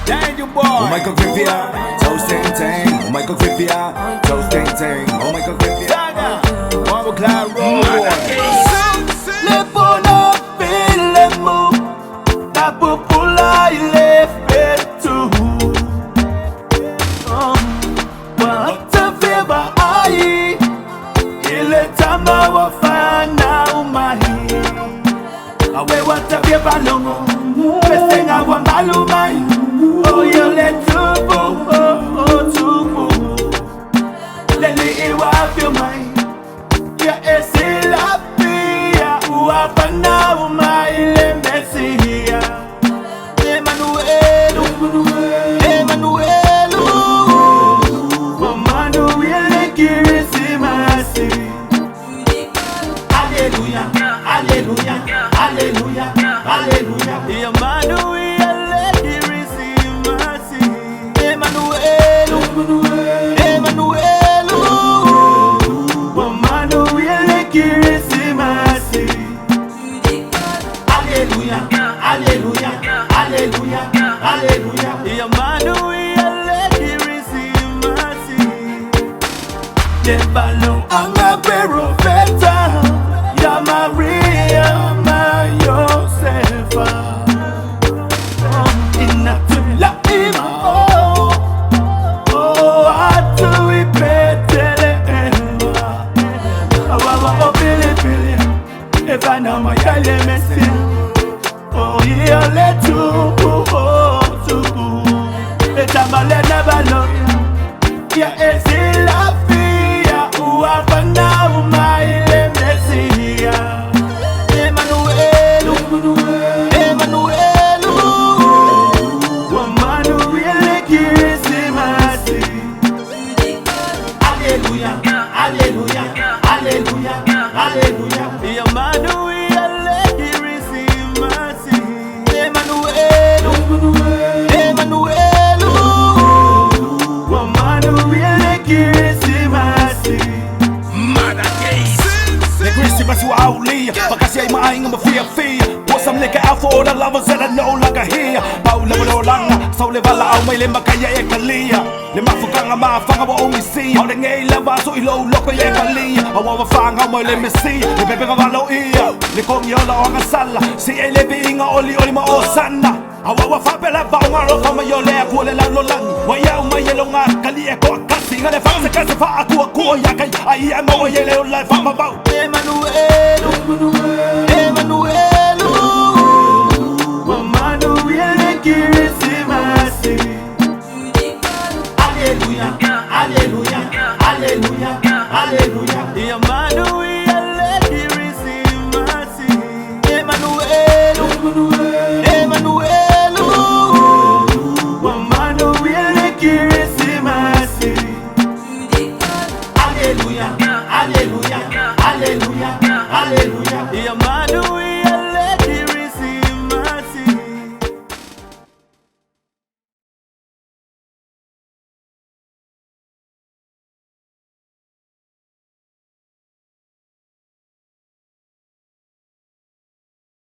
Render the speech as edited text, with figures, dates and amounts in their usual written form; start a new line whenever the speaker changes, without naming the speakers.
Thank you, boy.
Oh my God, Griffia, toast ting. Oh my God, Griffia, toast ting. Oh my God, Griffia.
Saga, one more cloud roll.
Le bona file mu na popula ile fetu. Wata feba ai ile tama wafana umahi. Awe wata feba longo pesenga wa malumai. Oh yole tubu tubu. Lele iwa feel mai. Ya esila Wapana umaile Mesia Emmanuel Emmanuel Emmanuel Kirisimasi Hallelujah Hallelujah Hallelujah Hallelujah Emmanuel Kirisimasi Emmanuel Emmanuel Emmanuel Kirisimasi Hallelujah, hallelujah, hallelujah, hallelujah. Emmanuel, Kirisimasi. Debalo anga profeta, ya Maria, ma Yosefa. Inatula ima oh atu ipetele ema. Awa pili evana mayale mesi. Oh, yeah, let's go. It's a malena balo. Yeah, it's la fia. Uapana umaile Mesia. Emmanuel, Emmanuel, Emmanuel Kirisimasi. Hallelujah, hallelujah, hallelujah, hallelujah. Emmanuel.
Christmas wa aulia Makasi ay maayong mafia-fia Was I'm liquor out for all the lovers that I know like I hear Paula wala lang Sa ulivala au may lima kaya ekalia Lima fukang nga mafanga wa umisi Au na ngay lava so ilo-lo kaya ekalia Awa mafanga au may limisi Libebe nga walaw iya Likong yola o nga sala Si ay lebi nga oli-oli maosana Awa wafapela va nga roka mayole Akule lalo lang Waya umayelo nga kali eko akasi Nga nefang sa kasi fa aku yakay Ay ay mawayele o life ang mabaw
Emmanuel, Emmanuel, Emmanuel Kirisimasi. Hallelujah, hallelujah, hallelujah, hallelujah.